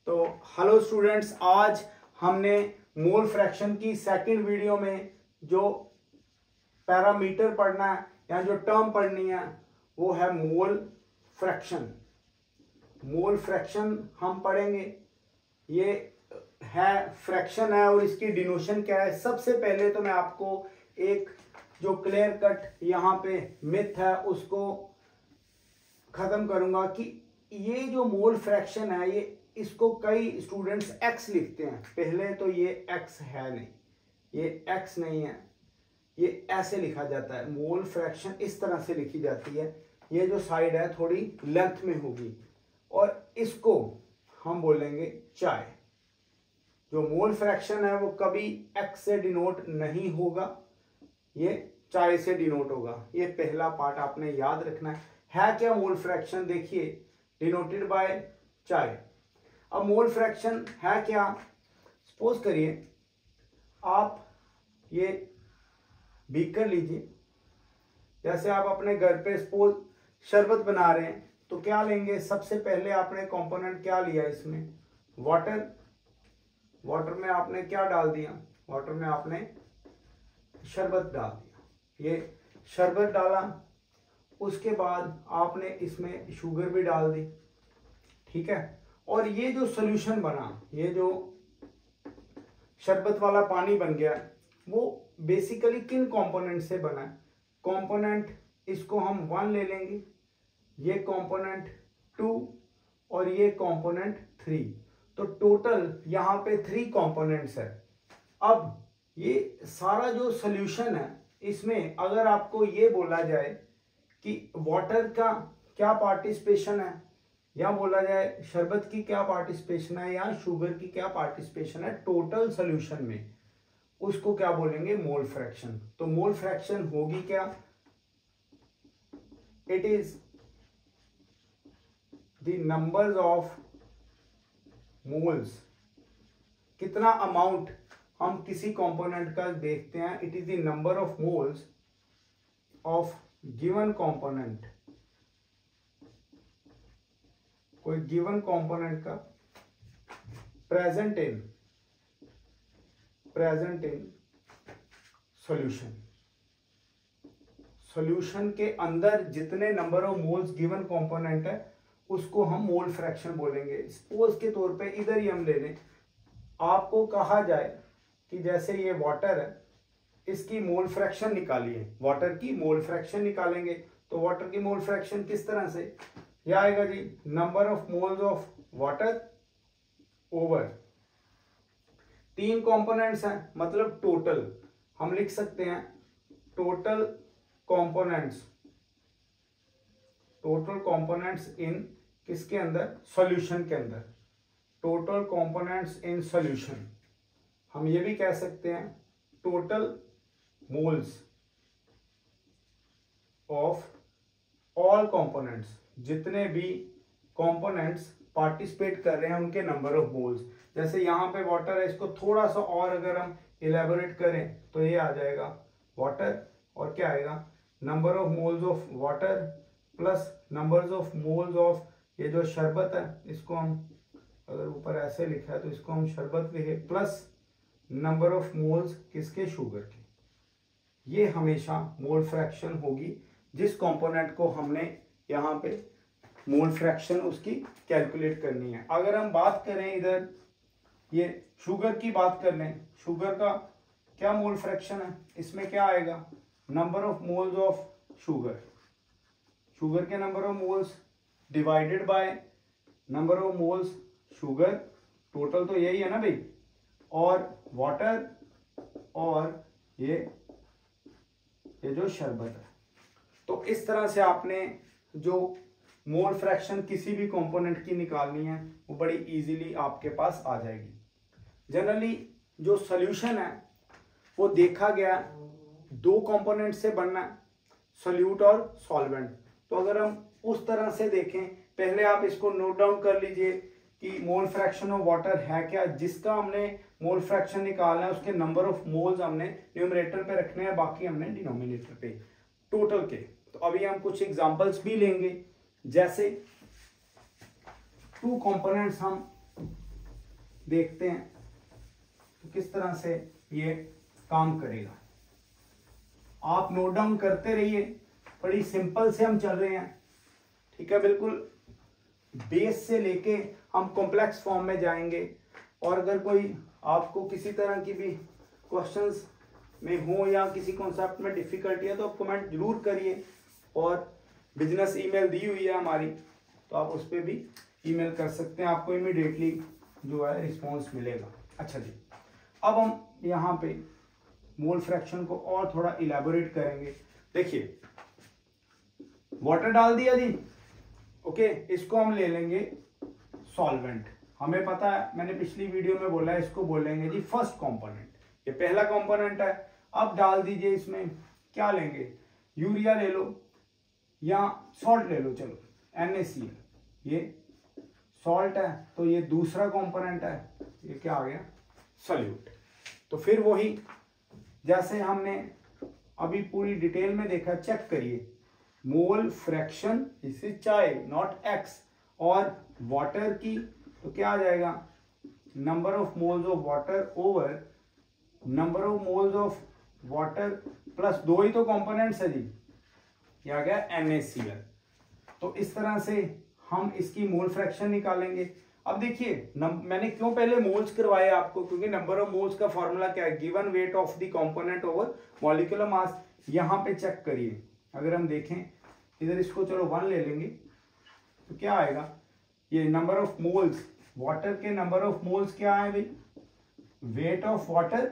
तो hello students, आज हमने मोल फ्रैक्शन की सेकंड वीडियो में जो पैरामीटर पढ़ना है या जो टर्म पढ़नी है वो है मोल फ्रैक्शन। मोल फ्रैक्शन हम पढ़ेंगे। ये है फ्रैक्शन है और इसकी डिनोशन क्या है। सबसे पहले तो मैं आपको एक जो क्लियर कट यहाँ पे मिथ है उसको खत्म करूंगा कि ये जो मोल फ्रैक्शन है ये इसको कई स्टूडेंट्स एक्स लिखते हैं। पहले तो ये एक्स है नहीं, ये एक्स नहीं है, ये ऐसे लिखा जाता है। मोल फ्रैक्शन इस तरह से लिखी जाती है। ये जो साइड है थोड़ी लेंथ में होगी और इसको हम बोलेंगे चाय। जो मोल फ्रैक्शन है वो कभी एक्स से डिनोट नहीं होगा, ये चाय से डिनोट होगा। ये पहला पार्ट आपने याद रखना है क्या मोल फ्रैक्शन। देखिए डिनोटेड बाय चाय। अब मोल फ्रैक्शन है क्या। सपोज करिए आप ये बीकर लीजिए, जैसे आप अपने घर पे सपोज शरबत बना रहे हैं तो क्या लेंगे। सबसे पहले आपने कंपोनेंट क्या लिया इसमें, वाटर। वाटर में आपने क्या डाल दिया, वाटर में आपने शरबत डाल दिया। ये शरबत डाला, उसके बाद आपने इसमें शुगर भी डाल दी, ठीक है। और ये जो सोल्यूशन बना, ये जो शरबत वाला पानी बन गया वो बेसिकली किन कंपोनेंट से बना है। कंपोनेंट इसको हम 1 ले लेंगे, ये कंपोनेंट 2 और ये कंपोनेंट 3। तो टोटल यहाँ पे 3 कंपोनेंट्स है। अब ये सारा जो सोल्यूशन है इसमें अगर आपको ये बोला जाए कि वाटर का क्या पार्टिसिपेशन है या बोला जाए शरबत की क्या पार्टिसिपेशन है या शुगर की क्या पार्टिसिपेशन है टोटल सोल्यूशन में, उसको क्या बोलेंगे, मोल फ्रैक्शन। तो मोल फ्रैक्शन होगी क्या, it is the numbers of moles. कितना अमाउंट हम किसी कंपोनेंट का देखते हैं, it is the number of moles of given component. कोई गिवन कंपोनेंट का प्रेजेंट इन सॉल्यूशन। सॉल्यूशन के अंदर जितने number of moles given component है उसको हम मोल फ्रैक्शन बोलेंगे। सपोज के तौर पे इधर ही हम ले लें, आपको कहा जाए कि जैसे ये वाटर है इसकी मोल फ्रैक्शन निकालिए, वाटर की मोल फ्रैक्शन निकालेंगे। तो वाटर की मोल फ्रैक्शन किस तरह से, यह आएगा जी number of moles of water over 3 components हैं, मतलब टोटल हम लिख सकते हैं टोटल कंपोनेंट्स इन किसके अंदर, सॉल्यूशन के अंदर। Total components in solution. हम ये भी कह सकते हैं total moles of all components. जितने भी कंपोनेंट्स पार्टिसिपेट कर रहे हैं उनके नंबर ऑफ मोल्स। जैसे यहाँ पे वाटर है, इसको थोड़ा सा और अगर हम इलेबोरेट करें तो ये आ जाएगा वाटर और क्या आएगा, number of moles of water plus numbers of moles of ये जो शरबत है, इसको हम अगर ऊपर ऐसे लिखा है तो इसको हम शरबत लिखे, प्लस नंबर ऑफ मोल्स किसके, शुगर के। ये हमेशा मोल फ्रैक्शन होगी जिस कंपोनेंट को हमने यहाँ पे मोल फ्रैक्शन उसकी कैलकुलेट करनी है। अगर हम बात करें इधर ये शुगर की बात कर लें, शुगर का क्या मोल फ्रैक्शन है, इसमें क्या आएगा, number of moles of sugar. Sugar के number of moles divided by number of moles sugar, total तो यही है ना भाई, और वाटर और ये जो शरबत है। तो इस तरह से आपने जो मोल फ्रैक्शन किसी भी कंपोनेंट की निकालनी है वो बड़ी इजीली आपके पास आ जाएगी। जनरली जो सॉल्यूशन है वो देखा गया 2 कंपोनेंट से बनना है, सोल्यूट और सॉल्वेंट। तो अगर हम उस तरह से देखें, पहले आप इसको नोट डाउन कर लीजिए कि मोल फ्रैक्शन ऑफ वाटर है क्या। जिसका हमने मोल फ्रैक्शन निकालना है उसके नंबर ऑफ मोल्स हमने न्यूमरेटर पे रखने हैं, बाकी हमने डिनोमिनेटर पे टोटल के। तो अभी हम कुछ एग्जांपल्स भी लेंगे, जैसे 2 कंपोनेंट्स हम देखते हैं तो किस तरह से ये काम करेगा। आप नोट डाउन करते रहिए, बड़ी सिंपल से हम चल रहे हैं, ठीक है। बिल्कुल बेस से लेके हम कॉम्प्लेक्स फॉर्म में जाएंगे, और अगर कोई आपको किसी तरह की भी क्वेश्चंस में हो या किसी कॉन्सेप्ट में डिफिकल्टी है तो आप कमेंट जरूर करिए, और बिजनेस ईमेल दी हुई है हमारी, तो आप उस पर भी ईमेल कर सकते हैं, आपको इमीडिएटली जो है रिस्पॉन्स मिलेगा। अच्छा जी, अब हम यहाँ पे मोल फ्रैक्शन को और थोड़ा इलेबोरेट करेंगे। देखिए वाटर डाल दिया जी, ओके, इसको हम ले लेंगे सॉल्वेंट। हमें पता है, मैंने पिछली वीडियो में बोला है, इसको बोलेंगे जी फर्स्ट कंपोनेंट, ये पहला कंपोनेंट है। अब डाल दीजिए इसमें, क्या लेंगे, यूरिया ले लो या सॉल्ट ले लो, चलो NaCl, ये सॉल्ट है, तो ये दूसरा कंपोनेंट है, ये क्या आ गया, सॉल्यूट। तो फिर वही जैसे हमने अभी पूरी डिटेल में देखा, चेक करिए, मोल फ्रैक्शन इस चाय नॉट एक्स, और वाटर की तो क्या आ जाएगा, number of moles of water over number of moles of water plus दो ही तो कंपोनेंट्स है जी, ये आ गया NaCl। तो इस तरह से हम इसकी मोल फ्रैक्शन निकालेंगे। अब देखिए मैंने क्यों पहले मोल्स करवाए आपको, क्योंकि नंबर ऑफ मोल्स का फॉर्मूला क्या है, given weight of the component over molecular mass. यहाँ पे चेक करिए, अगर हम देखें इधर, इसको चलो 1 ले लेंगे, तो क्या आएगा, ये नंबर ऑफ मोल्स, वाटर के नंबर ऑफ मोल्स क्या है भाई, वेट ऑफ वाटर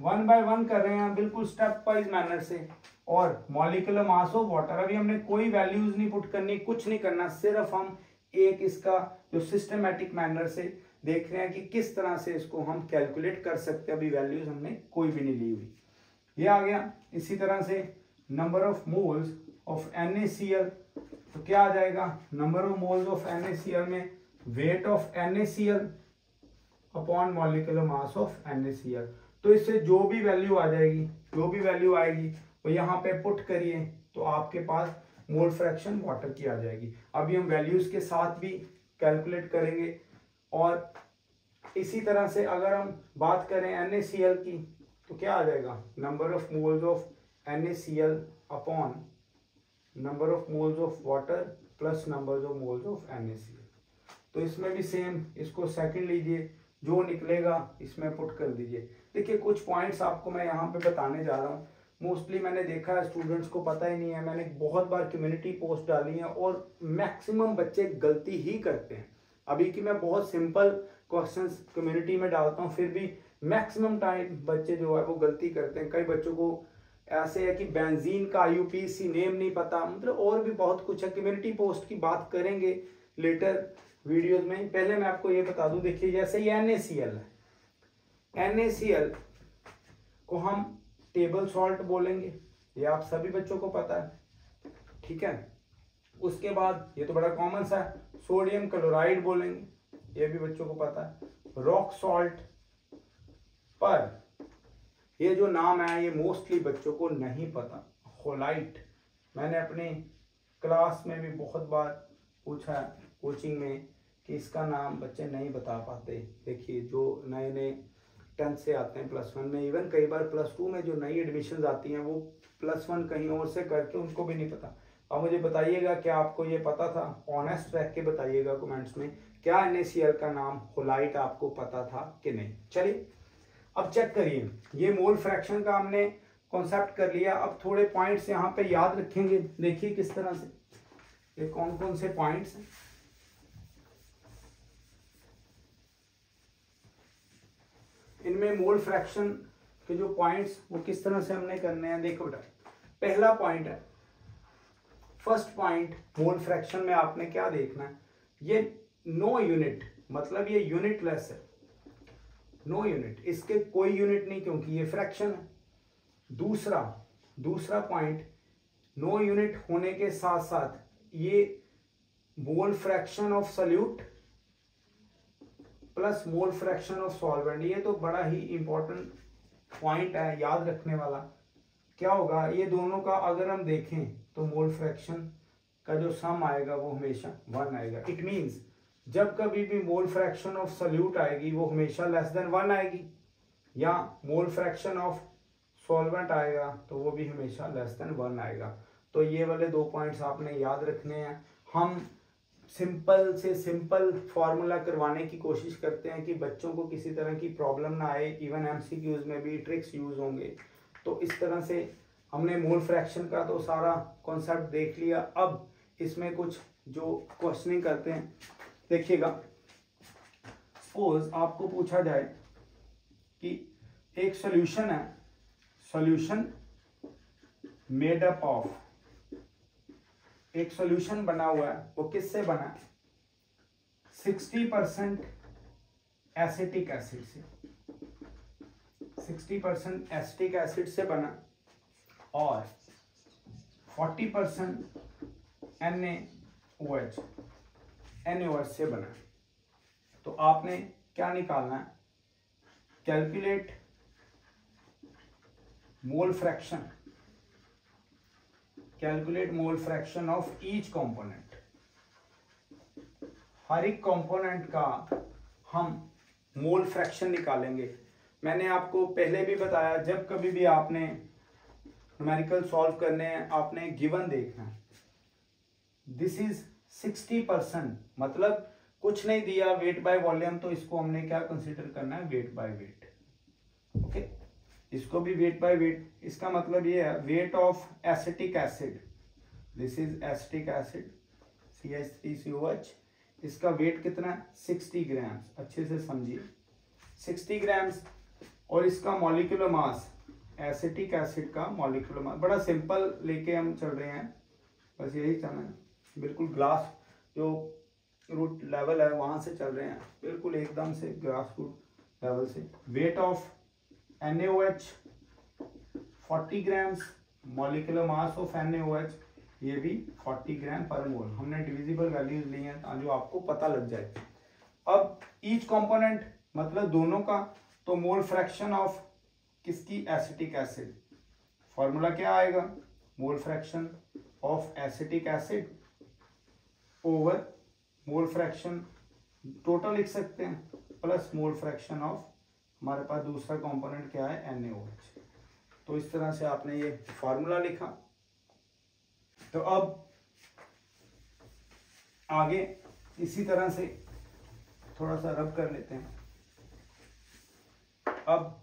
1 by 1 कर रहे हैं बिल्कुल स्टेप वाइज मैनर से, और मॉलिक्यूलर मास ऑफ वाटर। अभी हमने कोई वैल्यूज नहीं पुट करनी, कुछ नहीं करना, सिर्फ हम एक इसका जो सिस्टमेटिक मैनर से देख रहे हैं कि किस तरह से इसको हम कैलकुलेट कर सकते हैं। अभी वैल्यूज हमने कोई भी नहीं ली हुई, ये आ गया। इसी तरह से number of moles of NaCl, तो क्या आ जाएगा, number of moles of NaCl में weight of NaCl upon molecular mass of NaCl। तो इससे जो भी वैल्यू आ जाएगी, जो भी वैल्यू आएगी वो यहाँ पे पुट करिए, तो आपके पास मोल फ्रैक्शन वाटर की आ जाएगी। अभी हम वैल्यूज के साथ भी कैलकुलेट करेंगे। और इसी तरह से अगर हम बात करें NaCl की, तो क्या आ जाएगा, number of moles of NaCl upon number of moles of water plus number of moles of NaCl। तो इसमें भी सेम, इसको सेकंड लीजिए, जो निकलेगा इसमें पुट कर दीजिए। देखिए कुछ पॉइंट्स आपको मैं यहाँ पे बताने जा रहा हूँ, मोस्टली मैंने देखा है स्टूडेंट्स को पता ही नहीं है। मैंने बहुत बार कम्युनिटी पोस्ट डाली है और मैक्सिमम बच्चे गलती ही करते हैं। अभी की मैं बहुत सिंपल क्वेश्चंस कम्युनिटी में डालता हूँ, फिर भी मैक्सिमम टाइम बच्चे जो है वो गलती करते हैं। कई बच्चों को ऐसे है कि बेंजीन का IUPAC नेम नहीं पता, मतलब और भी बहुत कुछ है। कम्युनिटी पोस्ट की बात करेंगे लेटर वीडियोस में। पहले मैं आपको ये बता दूं, देखिए जैसे ये NaCl है, NaCl को हम टेबल सॉल्ट बोलेंगे, ये आप सभी बच्चों को पता है, ठीक है। उसके बाद ये तो बड़ा कॉमन सा है, सोडियम क्लोराइड बोलेंगे, ये भी बच्चों को पता है। रॉक सॉल्ट, पर ये जो नाम है ये मोस्टली बच्चों को नहीं पता, होलाइट। मैंने अपने क्लास में भी बहुत बार पूछा है कोचिंग में कि इसका नाम बच्चे नहीं बता पाते। देखिए जो नए नए 10th से आते हैं +1 में, इवन कई बार +2 में जो नई एडमिशन्स आती हैं वो +1 कहीं और से करके उनको भी नहीं पता। अब मुझे बताइएगा क्या आपको ये पता था, ऑनेस्ट रह के बताइएगा कमेंट्स में, क्या NaCl का नाम होलाइट आपको पता था कि नहीं। चलिए अब चेक करिए, ये मोल फ्रैक्शन का हमने कॉन्सेप्ट कर लिया। अब थोड़े पॉइंट्स यहाँ पे याद रखेंगे, देखिए किस तरह से, ये कौन कौन से पॉइंट्स हैं। इनमें मोल फ्रैक्शन के जो पॉइंट्स वो किस तरह से हमने करने हैं। देखो बेटा, पहला पॉइंट है, फर्स्ट पॉइंट मोल फ्रैक्शन में आपने क्या देखना है, ये नो यूनिट, मतलब ये यूनिटलेस है, नो यूनिट, इसके कोई यूनिट नहीं क्योंकि ये फ्रैक्शन है। दूसरा पॉइंट, नो यूनिट होने के साथ साथ ये मोल fraction of solute plus mole fraction of solvent, ये तो बड़ा ही इंपॉर्टेंट पॉइंट है याद रखने वाला। क्या होगा, ये दोनों का अगर हम देखें तो मोल फ्रैक्शन का जो सम आएगा वो हमेशा 1 आएगा। इट मींस जब कभी भी मोल फ्रैक्शन ऑफ सॉल्यूट आएगी वो हमेशा लेस देन 1 आएगी, या मोल फ्रैक्शन ऑफ सॉल्वेंट आएगा तो वो भी हमेशा लेस देन 1 आएगा। तो ये वाले 2 पॉइंट्स आपने याद रखने हैं। हम सिंपल से सिंपल फार्मूला करवाने की कोशिश करते हैं कि बच्चों को किसी तरह की प्रॉब्लम ना आए। इवन एमसीक्यूज में भी ट्रिक्स यूज होंगे। तो इस तरह से हमने मोल फ्रैक्शन का तो सारा कॉन्सेप्ट देख लिया। अब इसमें कुछ जो क्वेश्चनिंग करते हैं, देखिएगा। सपोज आपको पूछा जाए कि एक सॉल्यूशन है, सॉल्यूशन मेड अप ऑफ, एक सॉल्यूशन बना हुआ है, वो किससे बना है? 60% एसिटिक एसिड से, 60% एसिटिक एसिड से बना और 40% NaOH से बना। तो आपने क्या निकालना है? Calculate mole fraction, calculate mole fraction of each component. हर एक कंपोनेंट का हम मोल फ्रैक्शन निकालेंगे। मैंने आपको पहले भी बताया, जब कभी भी आपने न्यूमेरिकल सॉल्व करने हैं, आपने गिवन देखना है। दिस इज 60%, मतलब कुछ नहीं दिया, वेट बाय वॉल्यूम, तो इसको हमने क्या कंसीडर करना है? Weight by weight. ओके, इसको भी वेट बाय वेट। इसका मतलब ये है weight of acetic acid, this is acetic acid CH3COH, इसका वेट कितना है? 60 ग्राम्स। अच्छे से समझिए, 60 ग्राम्स। और इसका मॉलिक्यूलर मास, एसिटिक एसिड का मॉलिक्यूलर मास, बड़ा सिंपल लेके हम चल रहे हैं, बस यही चलना है। बिल्कुल ग्लास जो रूट लेवल है वहां से चल रहे हैं, बिल्कुल एकदम से ग्रास रूट लेवल से। Weight of NaOH 40 grams, molecular mass of NaOH ये भी 40 ग्राम पर मोल। हमने डिविजिबल वैल्यूज ली हैं ताकि आपको पता लग जाए। अब ईच कंपोनेंट मतलब दोनों का, तो मोल फ्रैक्शन ऑफ किसकी? Acetic acid. फॉर्मूला क्या आएगा? मोल fraction of acetic acid over mole fraction total लिख सकते हैं, प्लस मोल फ्रैक्शन ऑफ, हमारे पास दूसरा कंपोनेंट क्या है? NaOH। तो इस तरह से आपने ये फॉर्मूला लिखा। तो अब आगे इसी तरह से थोड़ा सा रब कर लेते हैं। अब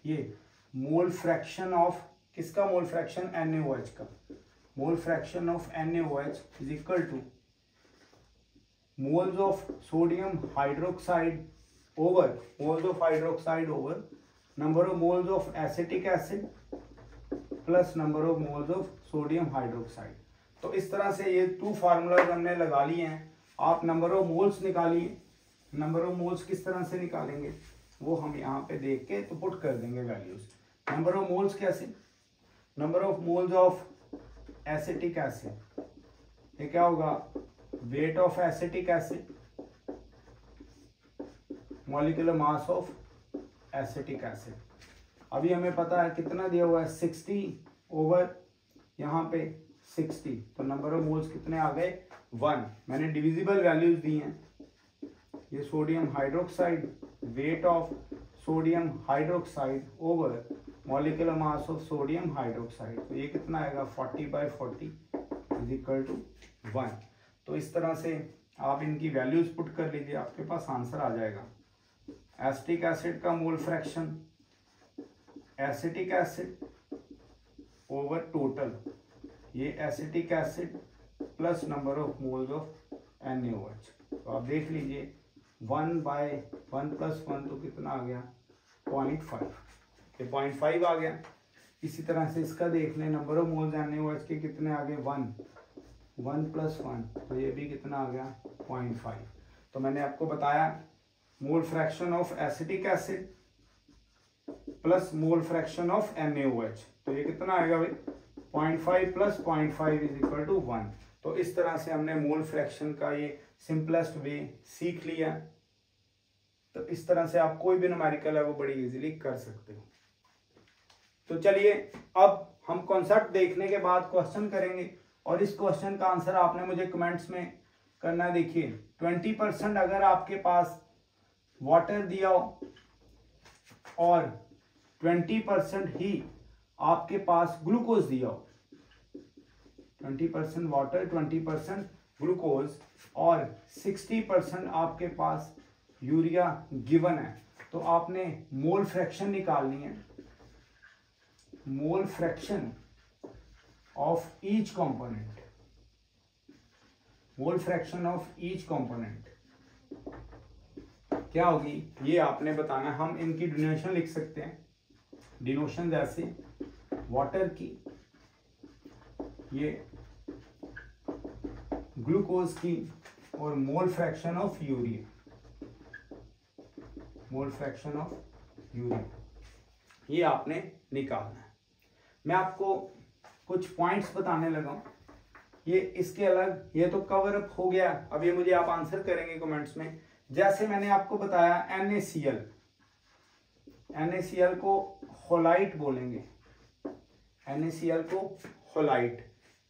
ये मोल फ्रैक्शन ऑफ किसका? मोल फ्रैक्शन NaOH का। Mole fraction of NaOH is equal two moles of sodium hydroxide over number of moles of acetic acid plus number of moles of sodium hydroxide. तो इस तरह से ये 2 फार्मूलाज हमने लगा लिए हैं। आप नंबर ऑफ मोल्स निकालिए। नंबर ऑफ मोल्स किस तरह से निकालेंगे वो हम यहाँ पे देख के तो पुट कर देंगे वैल्यूज। नंबर ऑफ मोल्स कैसे? Number of moles of acetic acid, ये क्या होगा? Weight of acetic acid, molecular mass of acetic acid. अभी हमें पता है कितना दिया हुआ है? 60 ओवर यहाँ पे 60, तो नंबर ऑफ मोल्स कितने आ गए? 1। मैंने डिविजिबल वैल्यूज दी हैं। ये sodium hydroxide, weight of sodium hydroxide over molecular mass of sodium hydroxide, तो ये कितना आएगा? 40/40 इज इक्वल टू 1। तो इस तरह से आप इनकी वैल्यूज पुट कर लीजिए, आपके पास आंसर आ जाएगा। एसिटिक एसिड का mole fraction, acetic acid over total, ये acetic acid plus number of moles of NaOH। तो आप देख लीजिए 1/1 + 1 तो कितना आ गया? 0.5। ये 0.5 आ गया। इसी तरह से इसका देख लें, नंबर ऑफ मोल्स NaOH के कितने आ गए? 1 + 1, तो ये भी कितना आ गया? 0.5। तो मैंने आपको बताया मोल fraction of acetic acid plus mole fraction of NaOH, तो ये कितना आएगा भाई? 0.5 + 0.5 इज इक्वल टू 1। तो इस तरह से हमने मोल फ्रैक्शन का ये सिंपलेस्ट वे सीख लिया। तो इस तरह से आप कोई भी न्यूमेरिकल है वो बड़ी इजीली कर सकते हो। तो चलिए अब हम कॉन्सेप्ट देखने के बाद क्वेश्चन करेंगे, और इस क्वेश्चन का आंसर आपने मुझे कमेंट्स में करना है। देखिए 20% अगर आपके पास वाटर दिया हो और 20% ही आपके पास ग्लूकोज दिया हो, 20% वाटर 20% ग्लूकोज और 60% आपके पास यूरिया गिवन है, तो आपने मोल फ्रैक्शन निकालनी है। मोल fraction of each component, mole fraction of each component क्या होगी ये आपने बताना है। हम इनकी डिनोशन लिख सकते हैं, डिनोशन जैसे वाटर की, ये ग्लूकोज की, और मोल fraction of urea, mole fraction of urea, ये आपने निकालना है। मैं आपको कुछ पॉइंट्स बताने लगा हूं, ये इसके अलग, ये तो कवर अप हो गया। अब ये मुझे आप आंसर करेंगे कमेंट्स में। जैसे मैंने आपको बताया NaCl, NaCl को होलाइट बोलेंगे, NaCl को होलाइट।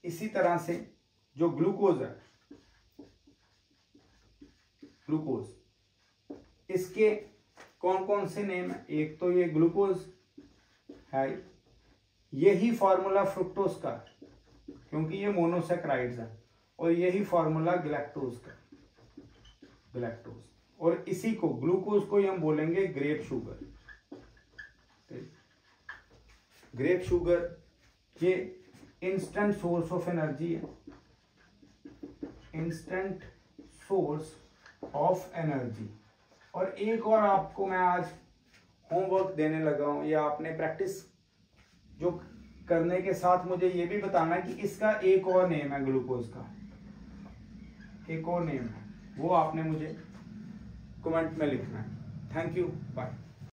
इसी तरह से जो ग्लूकोज है, ग्लूकोज, इसके कौन कौन से नेम है? एक तो ये ग्लूकोज है, यही फॉर्मूला फ्रुक्टोज का, क्योंकि ये मोनोसैकेराइड्स है, और यही फॉर्मूला गैलेक्टोज का, गैलेक्टोज। और इसी को, ग्लूकोज को ही हम बोलेंगे ग्रेप शुगर। ग्रेप शुगर ये इंस्टेंट सोर्स ऑफ एनर्जी है, इंस्टेंट सोर्स ऑफ एनर्जी। और एक और आपको मैं आज होमवर्क देने लगा हूं, ये आपने प्रैक्टिस जो करने के साथ मुझे ये भी बताना है कि इसका एक और नेम है, ग्लूकोज का एक और नेम है, वो आपने मुझे कमेंट में लिखना है। Thank you, bye.